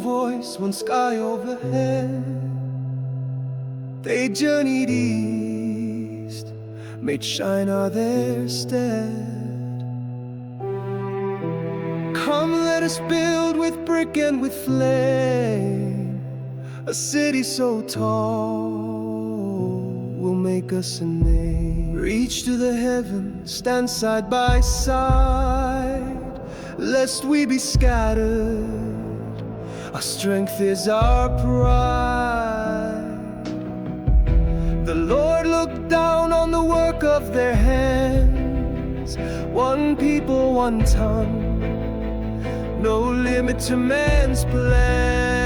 voice, one sky overhead. They journeyed east, made Shinar their stead. Come, let us build with brick and with flame a city so tall will make us a name. Reach to the heavens, stand side by side, lest we be scattered. Our strength is our pride. The Lord looked down on the work of their hands. One people, one tongue, no limit to man's plans.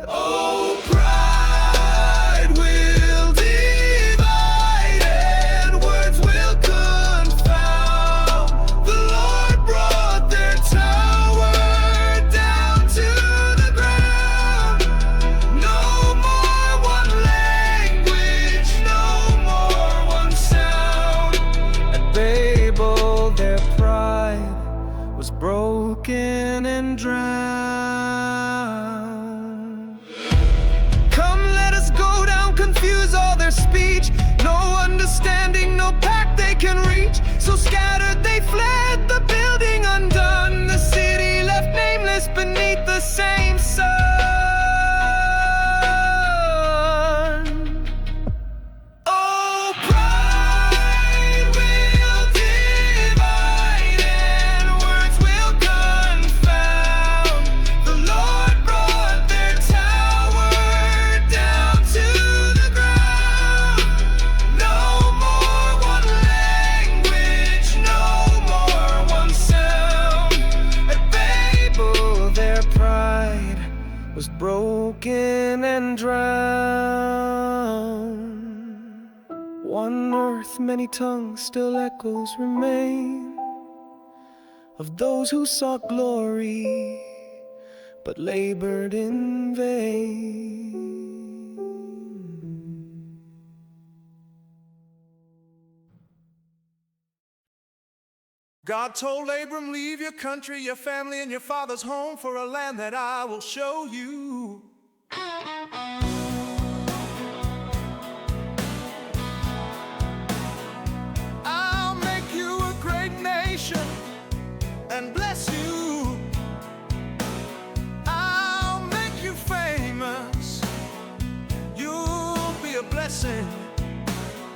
Oh, pride will divide and words will confound. The Lord brought their tower down to the ground. No more one language, no more one sound. At Babel, their pride was broken and drowned. Come, let us go down, confuse all their speech. No understanding, no pact they can reach. So scattered they fled, the building undone, the city left nameless beneath the same sun. Oh, pride will divide and words will confound. The Lord brought their tower down to the ground. No more one language, no more one sound. At Babel, their pride was broken and drowned. One earth, many tongues, still echoes remain of those who sought glory but labored in vain. God told Abram, leave your country, your family, and your father's home for a land that I will show you. I'll make you a great nation and bless you. I'll make you famous. You'll be a blessing.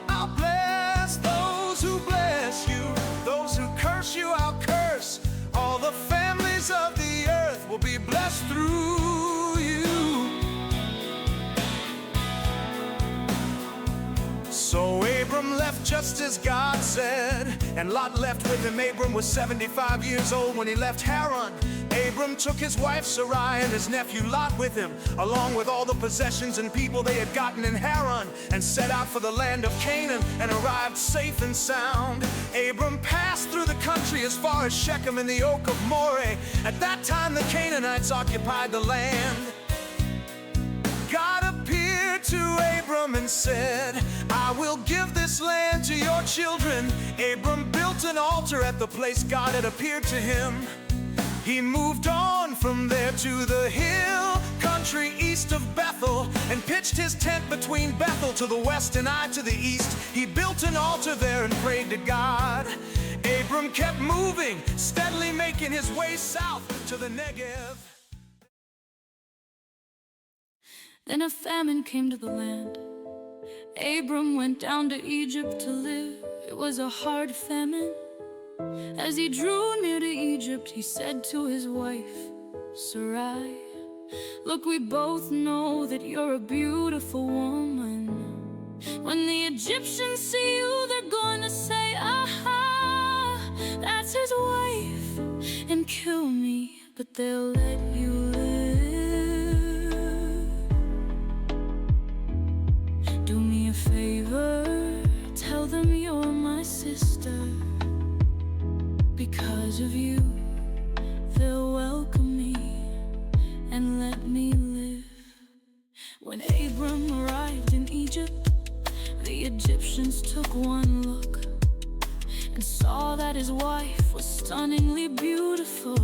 I'll bless those who bless you. Those who curse you, I'll curse. All the families of the earth will be blessed through you. So Abram left just as God said, and Lot left with him. Abram was 75 years old when he left Haran. Abram took his wife Sarai and his nephew Lot with him, along with all the possessions and people they had gotten in Haran, and set out for the land of Canaan and arrived safe and sound. Abram passed through the country as far as Shechem and the oak of Moreh. At that time the Canaanites occupied the land. God appeared to Abram and said, I will give this land to your children. Abram built an altar at the place God had appeared to him. He moved on from there to the hill country east of Bethel, and pitched his tent between Bethel to the west and Ai to the east. He built an altar there and prayed to God. Abram kept moving, steadily making his way south to the Negev. Then a famine came to the land. Abram went down to Egypt to live. It was a hard famine. As he drew near to Egypt, he said to his wife, Sarai, look, we both know that you're a beautiful woman. When the Egyptians see you, they're going to say, aha, that's his wife, and kill me, but they'll let you live. Do me a favor, tell them you're my sister. Because of you, they'll welcome me and let me live. When Abram arrived in Egypt, the Egyptians took one look and saw that his wife was stunningly beautiful.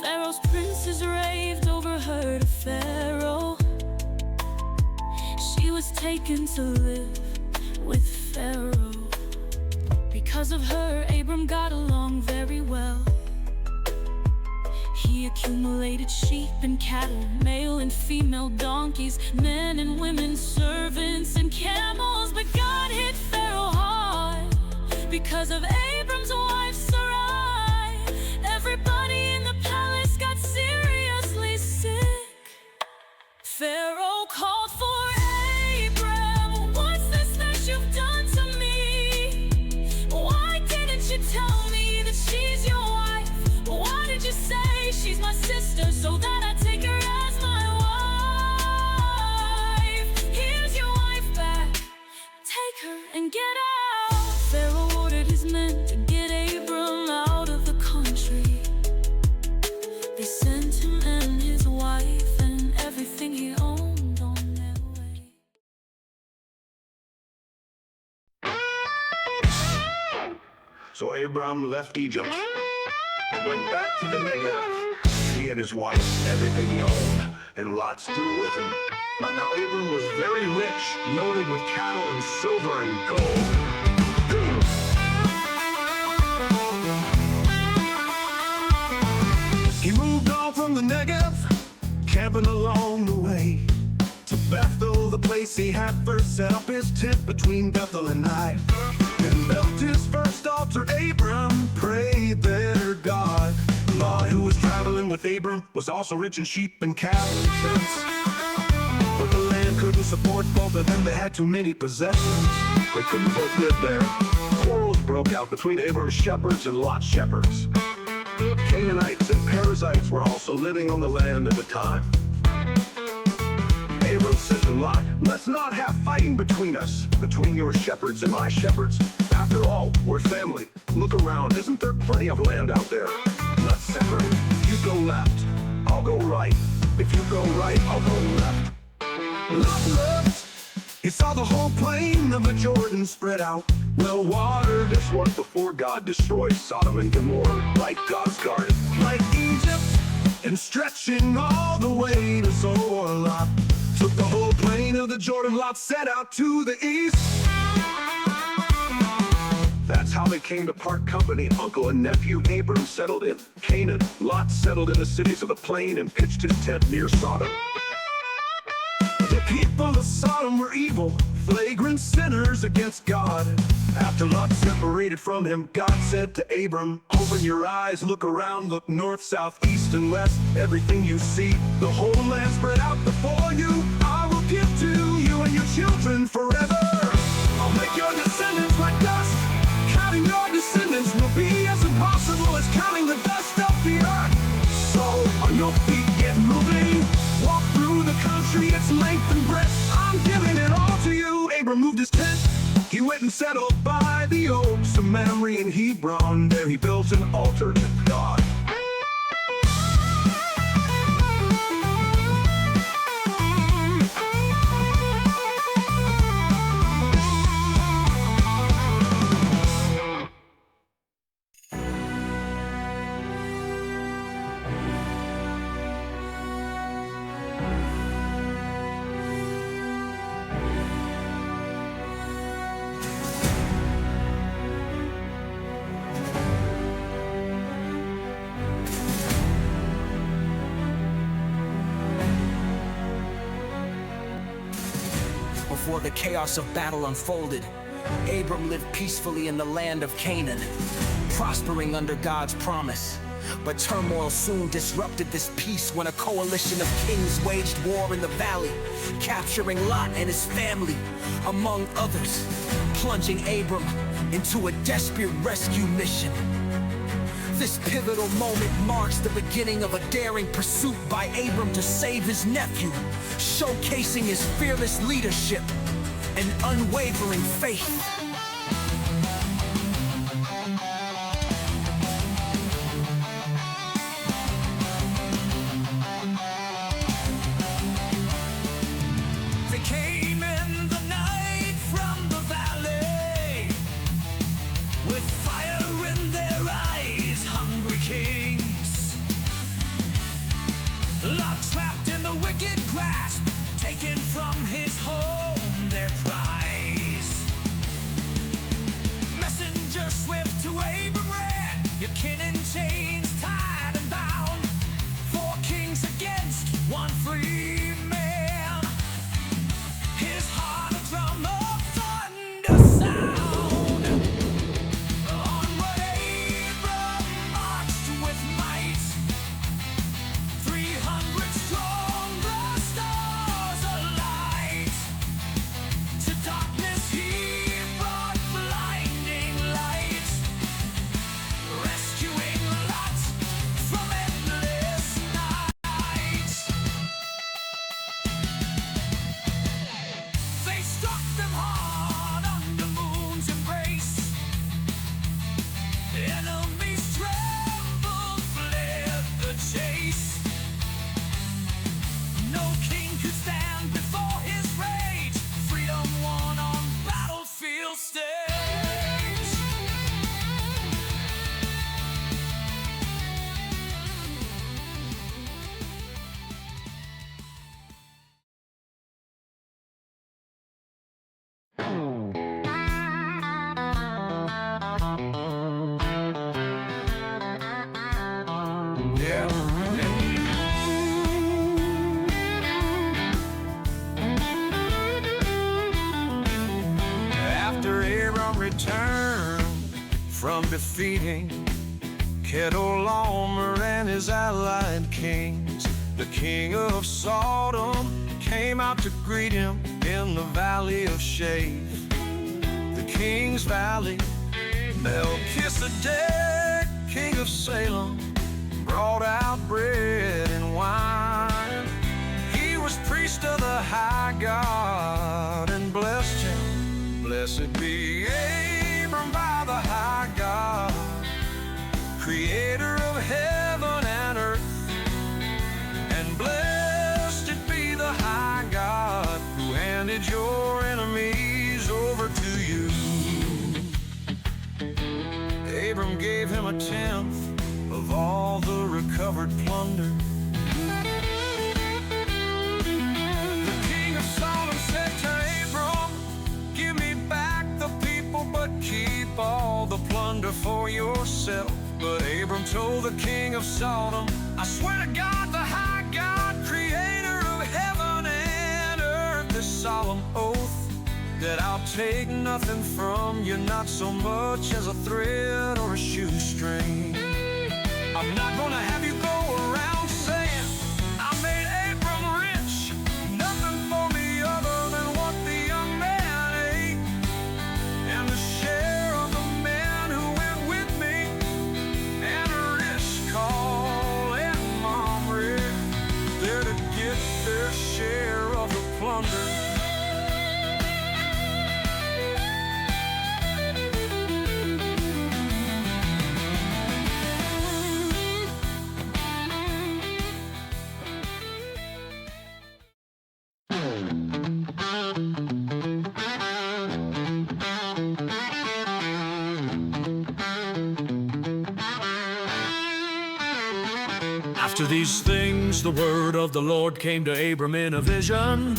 Pharaoh's princes raved over her to Pharaoh. She was taken to live with Pharaoh. Because of her, Abram got along very well. He accumulated sheep and cattle, male and female donkeys, men and women, servants and camels. But God hit Pharaoh hard because of Abram's wife Sarai. Everybody in the palace got seriously sick. Pharaoh called for Abram. "What's this that you've done to me? Why didn't you tell me that she's your wife? Why did you say she's my sister so that I take her as my wife? Here's your wife back. Take her and get out." Pharaoh ordered his men to get Abram out of the country. They sent him and his wife and everything he owned on their way. So Abram left Egypt and went back to the Negev. He and his wife, everything he owned, and Lot's through with him. But now Abram was very rich, loaded with cattle and silver and gold. He moved on from the Negev, camping along the way, to Bethel, the place he had first set up his tent between Bethel and Ai. And built his first altar. Abram prayed there God. Lot, who was traveling with Abram, was also rich in sheep and cattle and tents. But the land couldn't support both of them. They had too many possessions. They couldn't both live there. Quarrels broke out between Abram's shepherds and Lot's shepherds. Canaanites and Perizzites were also living on the land at the time. Abram said to Lot, "Let's not have fighting between us, between your shepherds and my shepherds. After all, we're family. Look around, isn't there plenty of land out there? Let's separate. If you go left, I'll go right. If you go right, I'll go left." Lot looked. He saw the whole plain of the Jordan spread out, well watered. This was before God destroyed Sodom and Gomorrah, like God's garden, like Egypt, and stretching all the way to Zoar. Lot took the whole plain of the Jordan. Lot set out to the east. That's how they came to part company. Uncle and nephew. Abram settled in Canaan. Lot settled in the cities of the plain and pitched his tent near Sodom. The people of Sodom were evil, flagrant sinners against God. After Lot separated from him, God said to Abram, "Open your eyes, look around, look north, south, east, and west. Everything you see, the whole land spread out before you, I will give to you and your children forever. I'll make your descendants like dust. Counting your descendants will be as impossible as counting the dust of the earth. So on your feet, get moving. Walk through the country, its length and breadth. I'm giving it all to you." Abram moved his tent. He went and settled by the oaks of Mamre and Hebron. There he built an altar to God. Before the chaos of battle unfolded, Abram lived peacefully in the land of Canaan, prospering under God's promise. But turmoil soon disrupted this peace when a coalition of kings waged war in the valley, capturing Lot and his family, among others, plunging Abram into a desperate rescue mission. This pivotal moment marks the beginning of a daring pursuit by Abram to save his nephew, showcasing his fearless leadership and unwavering faith. They came in the night from the valley, Yeah. After Abram returned from defeating Kedorlaomer and his allied kings, the king of Sodom came out to greet him in the valley of shade. The king's valley, Melchizedek, king of Salem, brought out bread and wine. He was priest of the high God and blessed him. Blessed be Abram by the high God, creator of heaven and earth. And blessed be the high God who handed your enemies over to you. Abram gave him a tenth of all the recovered plunder. The king of Sodom said to Abram, give me back the people, but keep all the plunder for yourself. But Abram told the king of Sodom, I swear to God, the high God, creator of heaven and earth, this solemn oath, that I'll take nothing from you, not so much as a thread or a shoestring. I'm not gonna have you go around saying I made Abram rich, nothing for me other than what the young man ate, and the share of the men who went with me, and Rishkal and Mamre, they're to get their share of the plunder. After these things, the word of the Lord came to Abram in a vision.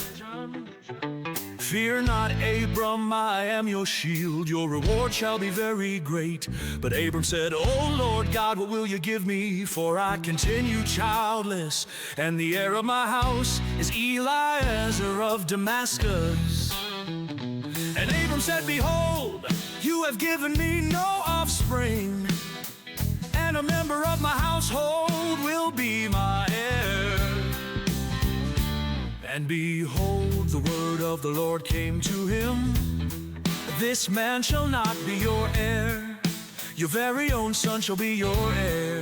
Fear not, Abram, I am your shield. Your reward shall be very great. But Abram said, O Lord God, what will you give me? For I continue childless, and the heir of my house is Eliezer of Damascus. And Abram said, behold, you have given me no offspring, and a member of my household will be my heir. And behold, the word of the Lord came to him, this man shall not be your heir, your very own son shall be your heir.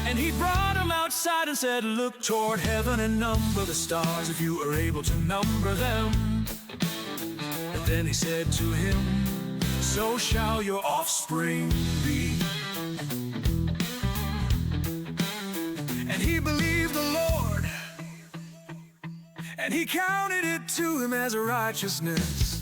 And he brought him outside and said, look toward heaven and number the stars, if you are able to number them. And then he said to him, so shall your offspring be. And he believed the Lord, and he counted it to him as a righteousness.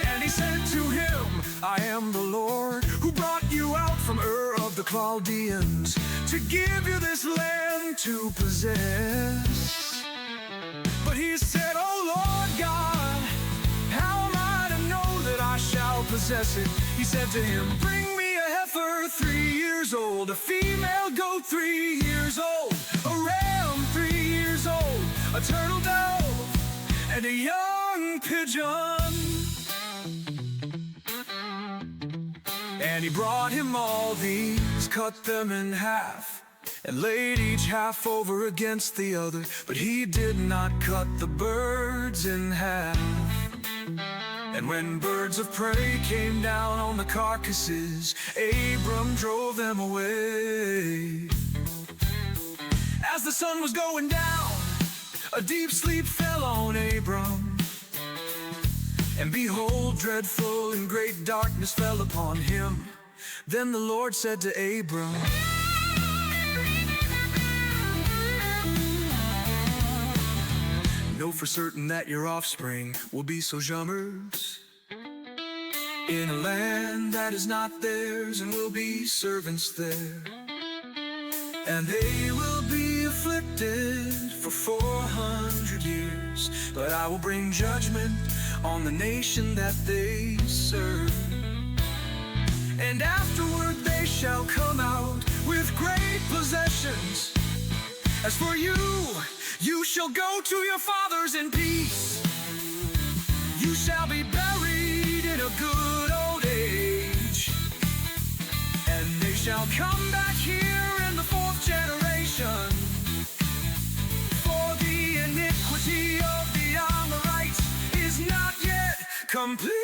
And he said to him, I am the Lord who brought you out from Ur of the Chaldeans to give you this land to possess. But he said, oh Lord God, how am I to know that I shall possess it? He said to him, bring me a heifer 3 years old, a female goat 3 years old, a ram 3 years old, a turtle dove, and a young pigeon. And he brought him all these, cut them in half, and laid each half over against the other. But he did not cut the birds in half. And when birds of prey came down on the carcasses, Abram drove them away. As the sun was going down, a deep sleep fell on Abram. And behold, dreadful and great darkness fell upon him. Then the Lord said to Abram, know for certain that your offspring will be sojourners in a land that is not theirs, and will be servants there. And they will be afflicted for 400 years. But I will bring judgment on the nation that they serve. and afterward they shall come out with great possessions. As for you, you shall go to your fathers in peace. You shall be buried in a good old age, and they shall come back here in the 4th generation. For the iniquity of the Amorites is not yet complete.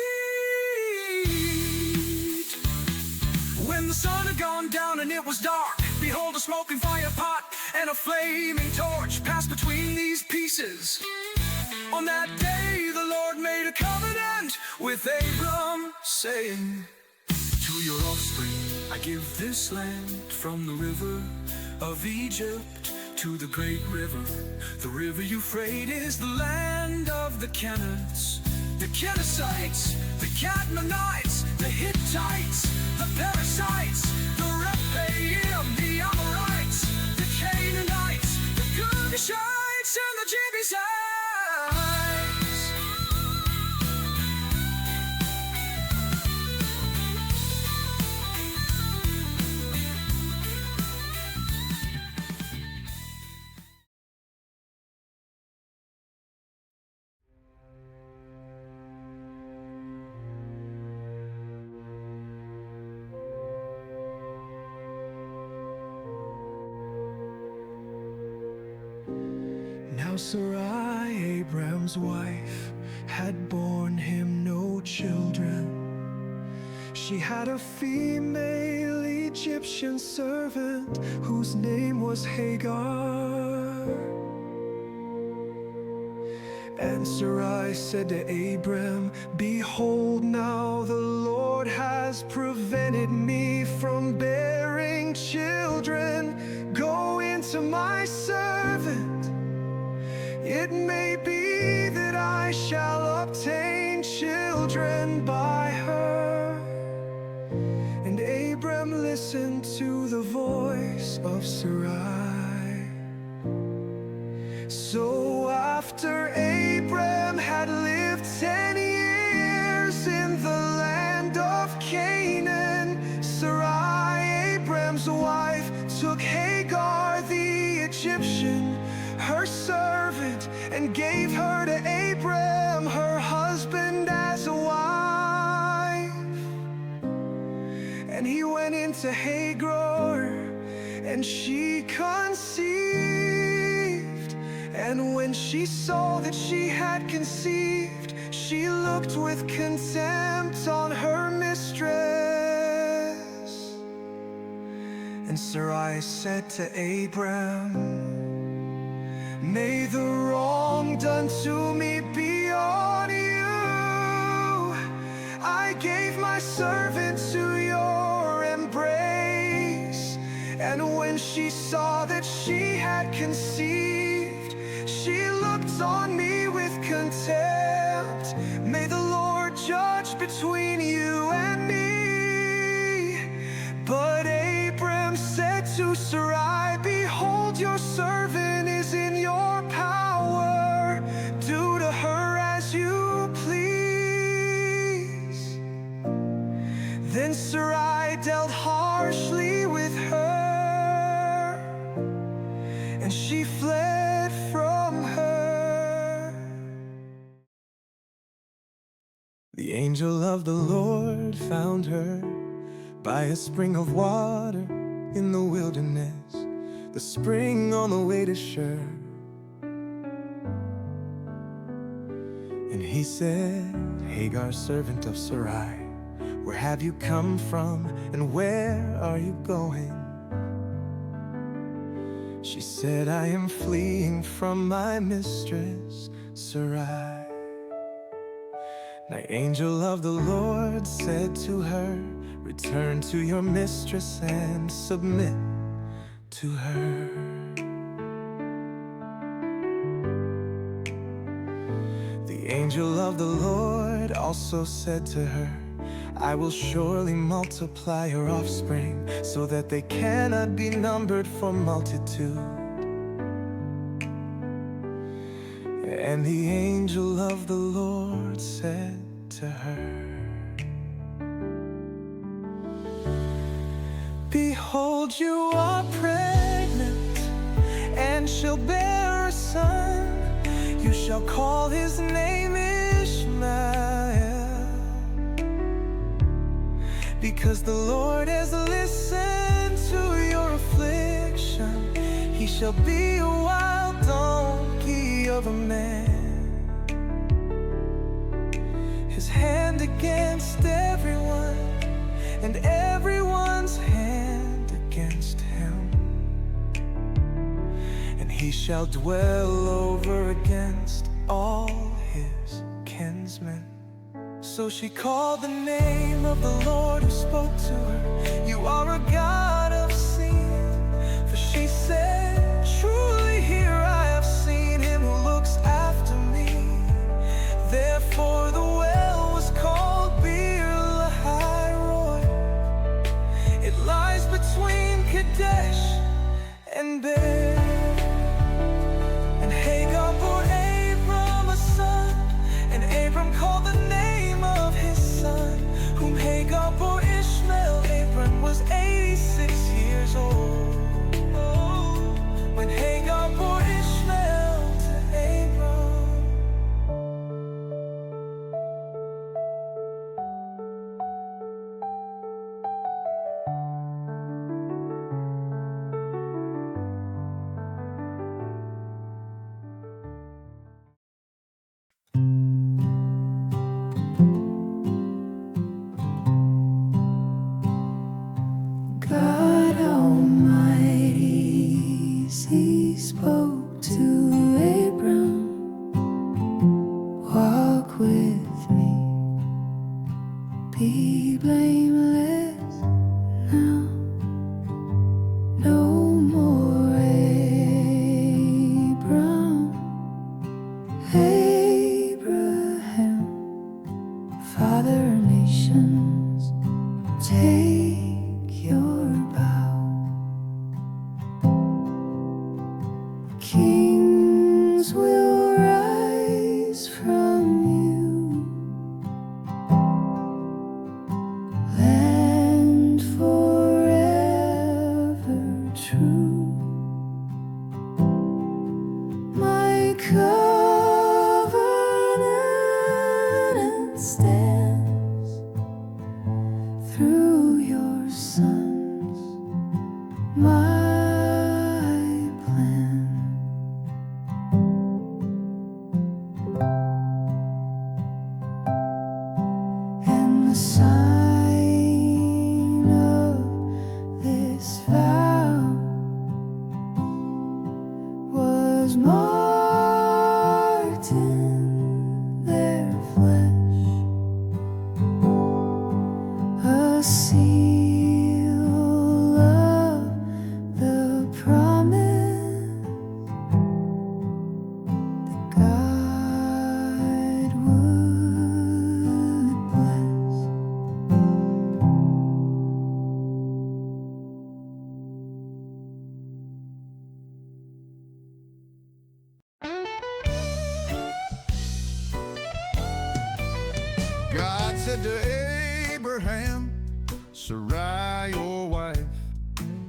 When the sun had gone down and it was dark, behold, a smoking fire pot and a flaming torch passed between these pieces. On that day the Lord made a covenant with Abram, saying, to your offspring I give this land, from the river of Egypt to the great river, the river Euphrates, the land of the Canaanites, the Kenizzites, the Cadmonites, the Hittites, the Perizzites, the Rephaim, the Amorites, the Canaanites, the Girgashites, and the Jebusites. Now Sarai, Abram's wife, had borne him no children. She had a female Egyptian servant whose name was Hagar. And Sarai said to Abram, behold, now the Lord has prevented me from bearing children. Go into my servant. It may be that I shall obtain children by her. And Abram listened to the voice of Sarai. So after Abram had lived 10 years in the land of Canaan, Sarai, Abram's wife, took Hagar the Egyptian, her servant, and gave her to Abram, her husband, as a wife. And he went into Hagar, and she conceived. And when she saw that she had conceived, she looked with contempt on her mistress. And Sarai said to Abram, may the wrong done to me be on you. I gave my servant to your embrace. And when she saw that she had conceived, she looked on me with contempt. May the Lord judge between you and me. But Abram said to Sarai, behold, your servant is in your power. Do to her as you please. Then Sarai dealt harshly with her, and she fled from her. The angel of the Lord found her by a spring of water in the wilderness, the spring on the way to Shur. And he said, Hagar, servant of Sarai, where have you come from, and where are you going? She said, I am fleeing from my mistress, Sarai. The angel of the Lord said to her, return to your mistress and submit to her. The angel of the Lord also said to her, I will surely multiply your offspring, so that they cannot be numbered for multitude. And the angel of the Lord said to her, Behold, you are pregnant, and shall bear a son. You shall call his name Ishmael, because the Lord has listened to your affliction. He shall be a wild donkey of a man, his hand against everyone, and everyone's hand against him. And he shall dwell over against all his kinsmen. So she called the name of the Lord who spoke to her. You are a God of sin. For she said, truly here I have seen him who looks after me. Therefore the well was called Beer Lahai Roy. It lies between Kadesh and Beer. And Hagar bore Abram a son, and Abram called the name of his son, whom Hagar bore Ishmael. Abram was 86 years old when Hagar bore Ishmael to Abram. God Almighty, He spoke to Abram, walk with me, be blameless now, no more Abraham, father of nations, take your bow. Kings will rise from you, land forever true. My covenant stands through your sons, my plan. And the sign of this vow was marked in their flesh, a seal of the promise that God would bless. God said to Abraham, Sarai, your wife,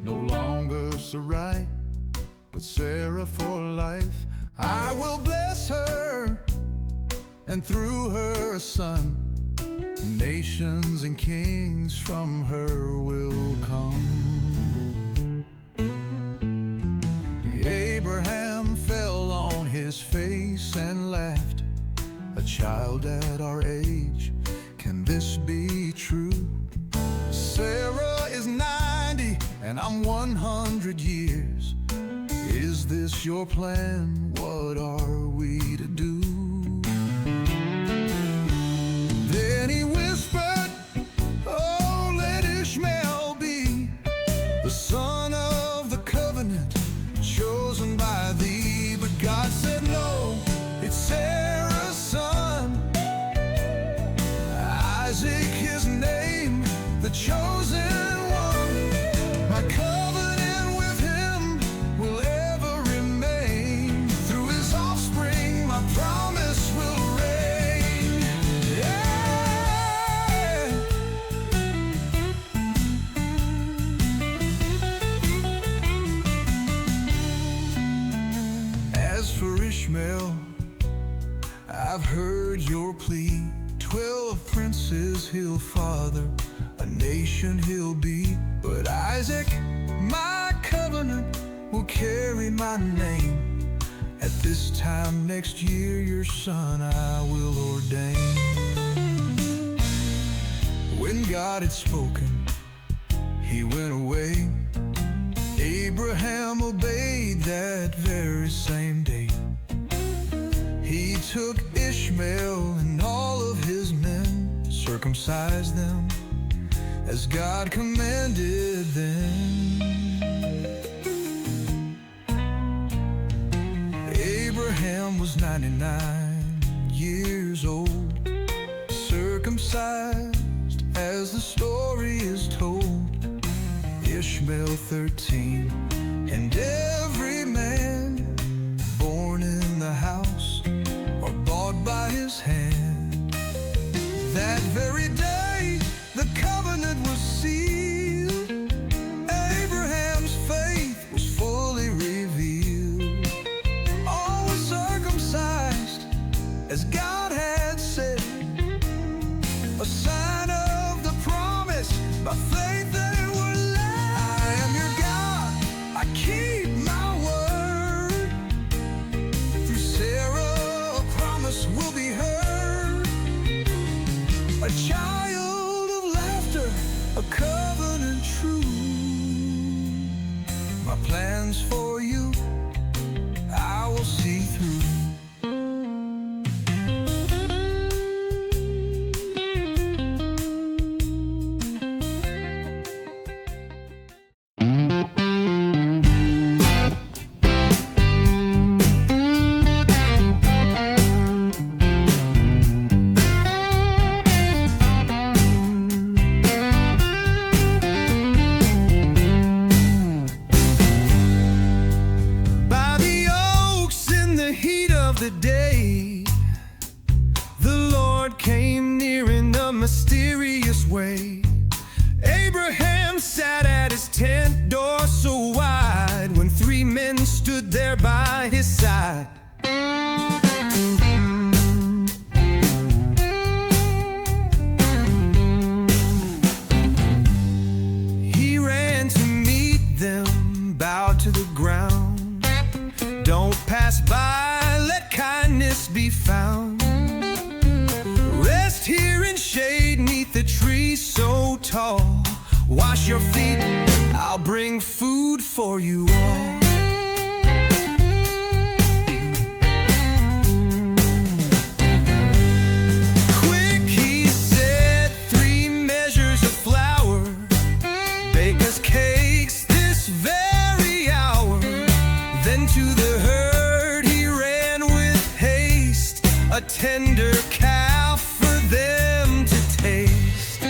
no longer Sarai, but Sarah for life. I will bless her, and through her a son. Nations and kings from her will come. Abraham fell on his face and laughed. A child at our age, can this be true? Sarah is 90 and I'm 100 years. Is this your plan? What are we to do? Then he whispered, oh, let Ishmael be the son of the covenant chosen by thee. But God said no, it's Sarah's son, Isaac his name, the chosen one. My covenant with him will ever remain. Through his offspring my promise will reign. Yeah. princes he'll father, a nation he'll be. But Isaac, my covenant, will carry my name. At this time next year, your son I will ordain. When God had spoken, he went away. Abraham obeyed that very same day. He took Ishmael and all of his men, circumcised them as God commanded them. Abraham was 99 years old, circumcised as the story is told. Ishmael 13, and every man born in the house or bought by his hand. That very day the covenant was sealed. Abraham's faith was fully revealed. All were circumcised as God had said, a sign of the promise. By faith they were led. I am your God, I keep my word. Through Sarah a promise will be heard. A child of laughter, a covenant true. My plans for you I will see through. The day the Lord came near in a mysterious way. Abraham sat at his tent door so wide, when three men stood there by his side. He ran to meet them, bowed to the ground. Don't pass by, let kindness be found. Rest here in shade neath the tree so tall. Wash your feet, I'll bring food for you all. Quick, he said, 3 measures of flour, baker's cakes this very hour. Then to the herd he ran with haste, a tender calf for them to taste.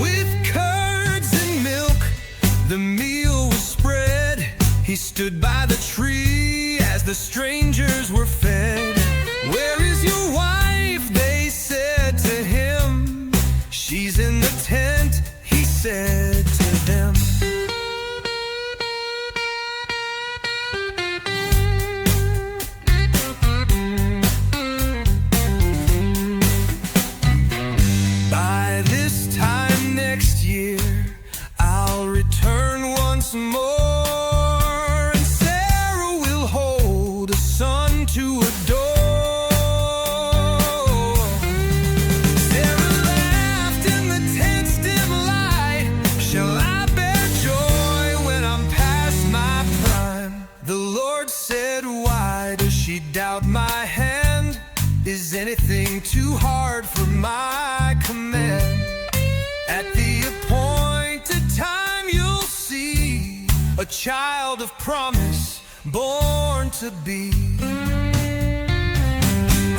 With curds and milk the meal was spread. He stood by the tree as the strangers were fed. Where is your wife? They said to him. She's in the tent, he said to them. By this time next year, I'll return once more, and Sarah will hold a son to adore. Sarah laughed in the tent's dim light. Shall I bear joy when I'm past my prime? The Lord said, why does she doubt my hand? Is anything too hard for my command? At the appointed time you'll see a child of promise born to be.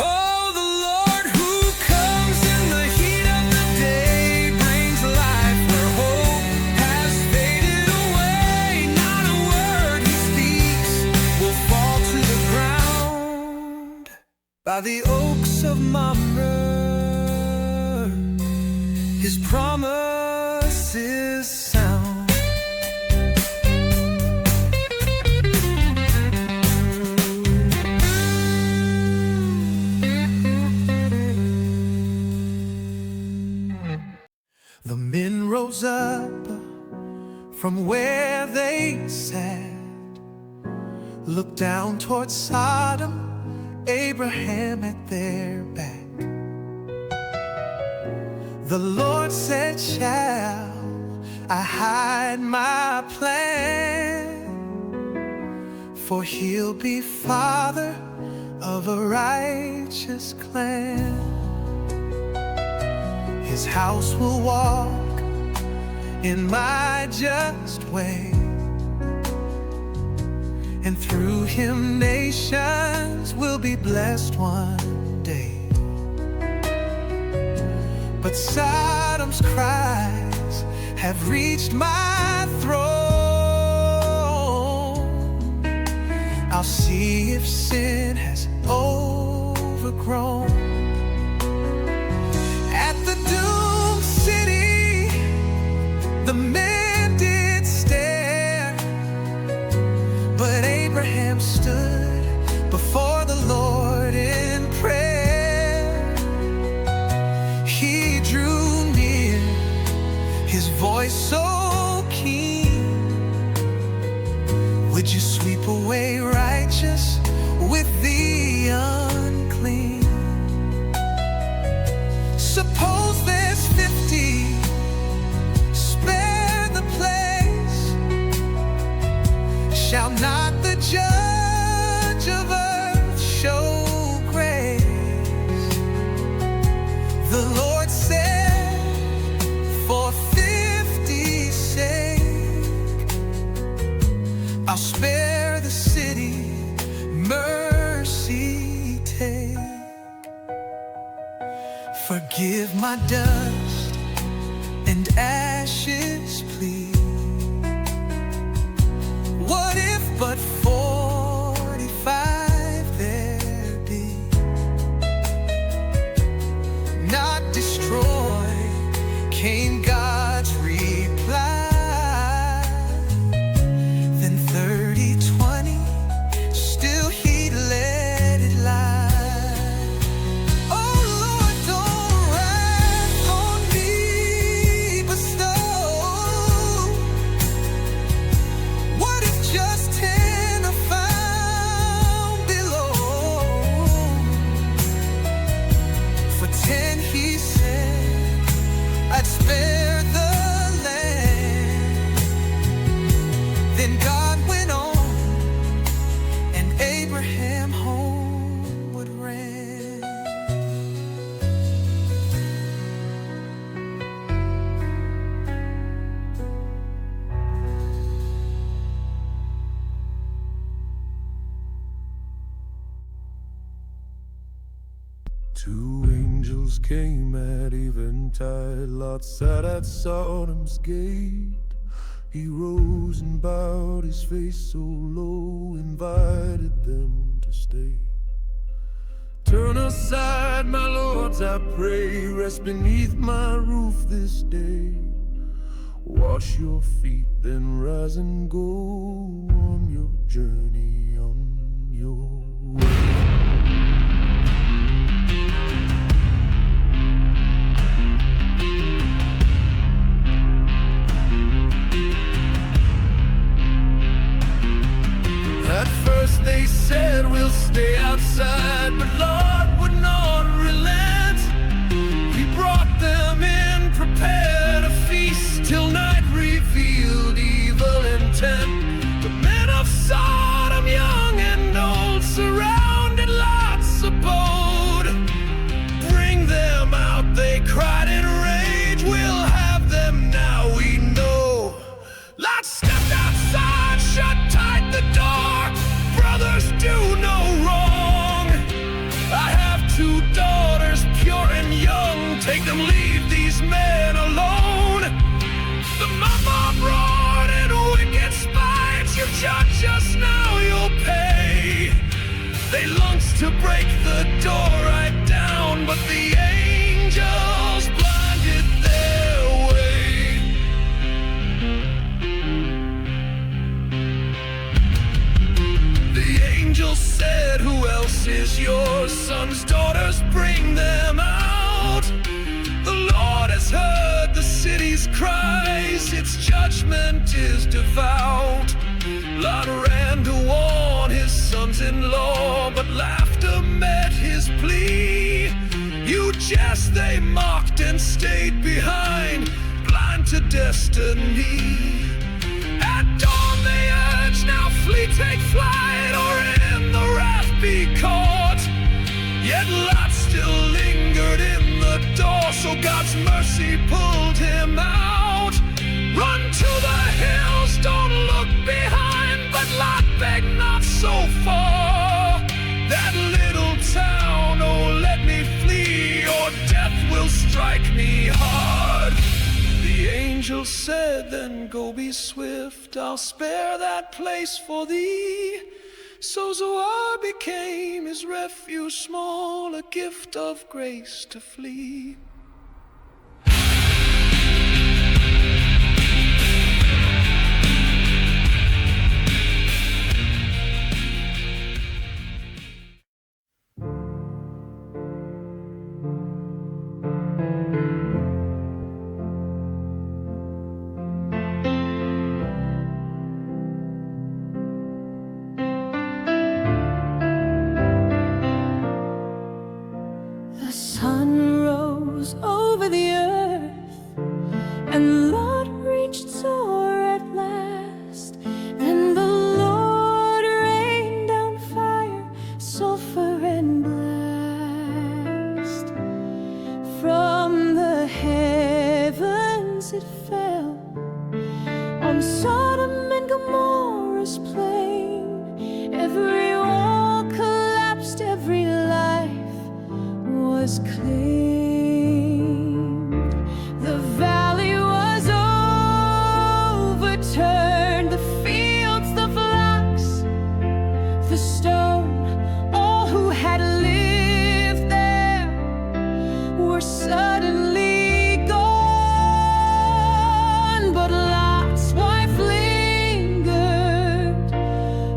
Oh, the Lord who comes in the heat of the day brings life where hope has faded away. Not a word he speaks will fall to the ground. By the oaks of Mamre, his promise is sound. rose up from where they sat, looked down toward Sodom, Abraham at their back. The Lord said, shall I hide my plan? For he'll be father of a righteous clan. His house will walk in my just way, and through him nations will be blessed one day. But Sodom's cries have reached my throne. I'll see if sin has overgrown. At the doomed city, the men did stare, but Abraham stood before the Lord in prayer. He drew near, his voice so keen. Would you sweep away righteous with the unclean? Suppose there's 50, spare the place. Shall not the judge of earth show grace? The Lord said, for 50's sake, I'll spare the city, mercy take. Forgive my dust and ashes, please. What if but 45 there be? Not destroy, came God's reply. Then 30-20, still he'd let it lie. Oh Lord, don't wrath on me bestow. What if just 10 are found below? For 10 he said, I'd spare the land. Then God went on, and Abraham homeward ran. Two angels came at eventide. Lot sat at Sodom's gate. He rose and bowed his face so low, invited them to stay. Turn aside, my lords, I pray, rest beneath my roof this day. Wash your feet, then rise and go on your journey, on your way. At first they said we'll stay outside, but Lord would not relent. He brought them in, prepared a feast till night revealed evil intent. The men of Sodom, young and old, surrounded Lot's abode. Bring them out, they cried in rage. We'll have them now, we know. Lot stepped outside, shut tight the door. Brothers, do no wrong. I have 2 daughters, pure and young. Take them, leave these men alone. The mama brought in wicked spite. You judge us, now you'll pay. They lunged to break the door right down, but the angels blinded their way. The angel said, who else is yours? Sons, daughters, bring them out. The Lord has heard the city's cry. ways, its judgment is devout. Lot ran to warn his sons-in-law, but laughter met his plea. You jest, they mocked and stayed behind, blind to destiny. At dawn they urged, now flee, take flight, or in the wrath be caught. Yet Lot still lingered in the door, so God's mercy pulled him out. Run to the hills, don't look behind, but Lot begged not so far. That little town, oh let me flee, or death will strike me hard. The angel said, then go be swift, I'll spare that place for thee. So Zoar became his refuge small, a gift of grace to flee. The sun rose over the earth, and Lot reached Zoar at last. Then the Lord rained down fire, sulfur and blast. From the heavens it fell on Sodom and Gomorrah's plain. Every wall collapsed, every life was claimed. The valley was overturned, the fields, the flocks, the stone. All who had lived there were suddenly gone. But Lot's wife lingered,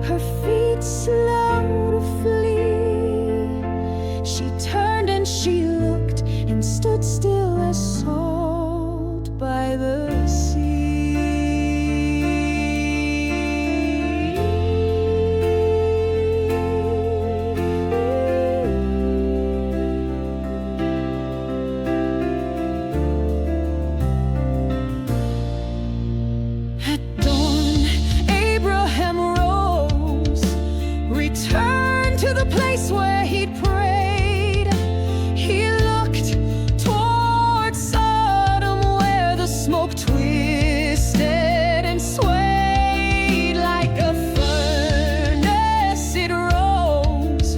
her feet slow to flee. She turned and she looked and stood still as salt by the sea. At dawn, Abraham rose, returned to the place where he'd prayed. He looked toward Sodom, where the smoke twisted and swayed like a furnace. It rose,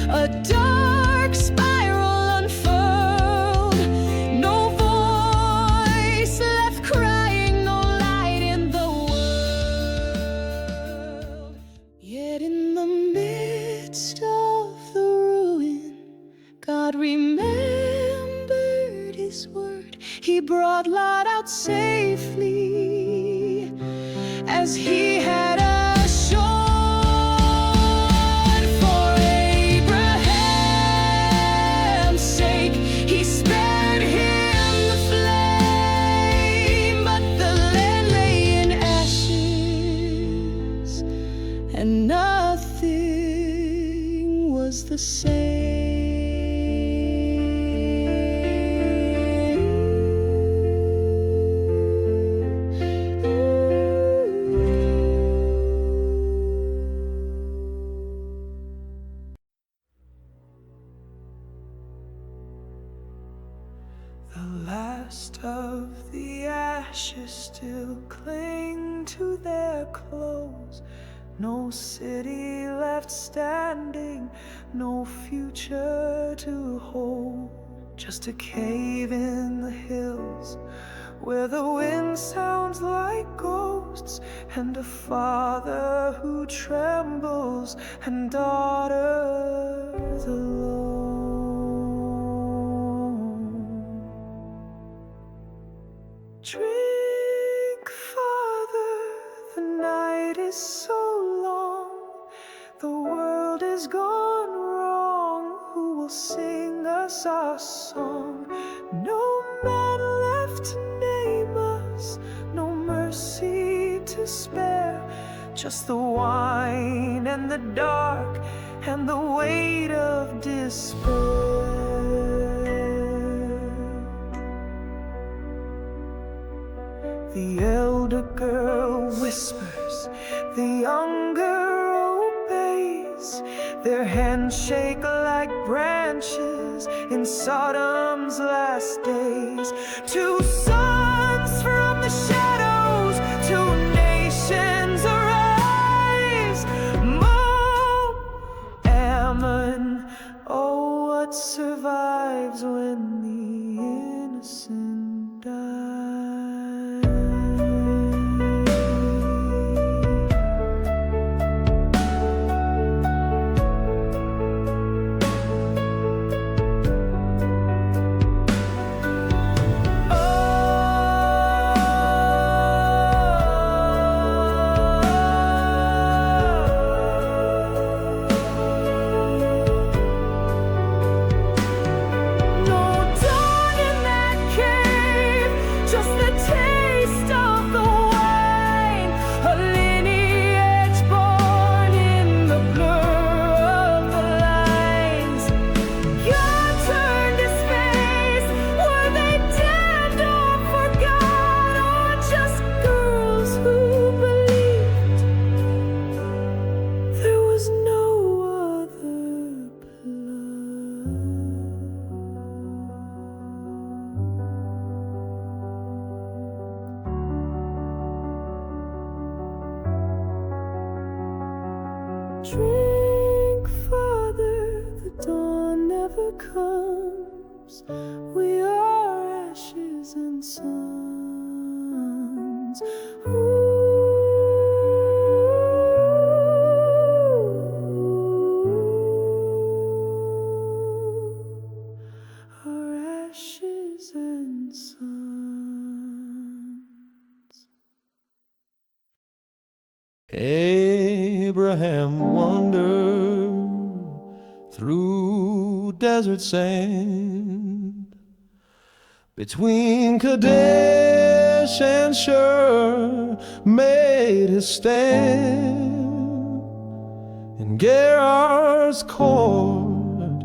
a dark spiral unfurled. No voice left crying, no light in the world. Yet in the midst of the ruin, God remembered his word. He brought Lot out safely, as he had assured. For Abraham's sake, he spared him the flame, but the land lay in ashes, and nothing was the same. The last of the ashes still cling to their clothes. No city left standing, no future to hold. Just a cave in the hills where the wind sounds like ghosts, and a father who trembles, and daughters alone. Drink, Father, the night is so long. The world is gone wrong. Who will sing us our song? No man left to name us, no despair, just the wine and the dark and the weight of despair. The elder girl whispers, the younger obeys. Their hands shake like branches in Sodom's last days. Two sons from the shadows, two nations arise. Moab, Ammon, oh, what survives when the innocent die? Drink, Father, the dawn never comes. We are ashes and suns. Our ashes and suns. Abraham wandered through desert sand, between Kadesh and Shur made his stand. In Gerar's court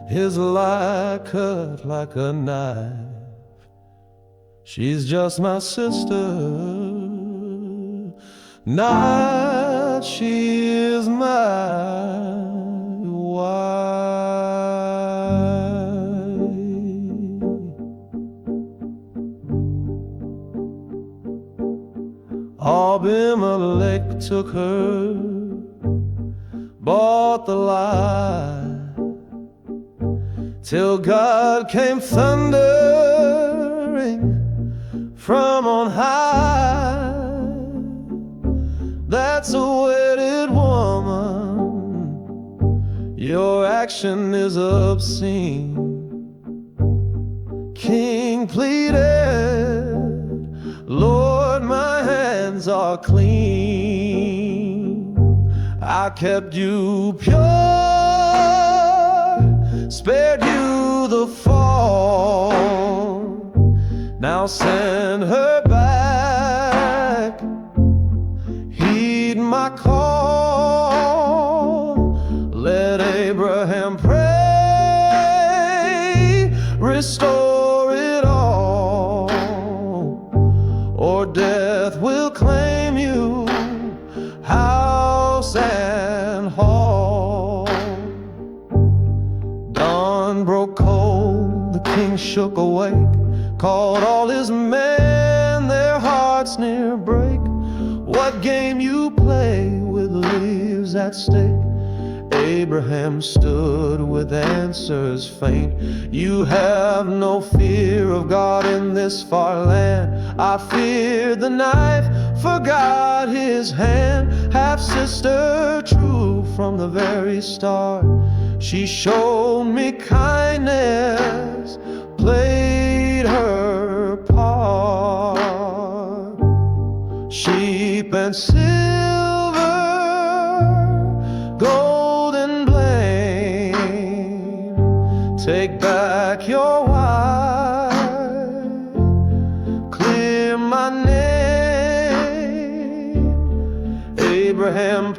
his light cut like a knife. She's just my sister, not she is my wife. Abimelech took her, bought the lie, till God came thundering from on high. That's a wedded woman, your action is obscene. King pleaded, Lord, my hands are clean. I kept you pure, spared you the fall. Now send her back, heed my call. Let Abraham pray, restore it all, or death will claim you, house and hall. Dawn broke cold, the king shook awake, called all his men, their hearts near break. What game you play with lives at stake? Abraham stood with answers faint. You have no fear of God in this far land. I feared the knife, forgot his hand. Half sister, true from the very start. She showed me kindness, played her part. Sheep and silver, gold and blame. Take back your wife, clear my name. Abraham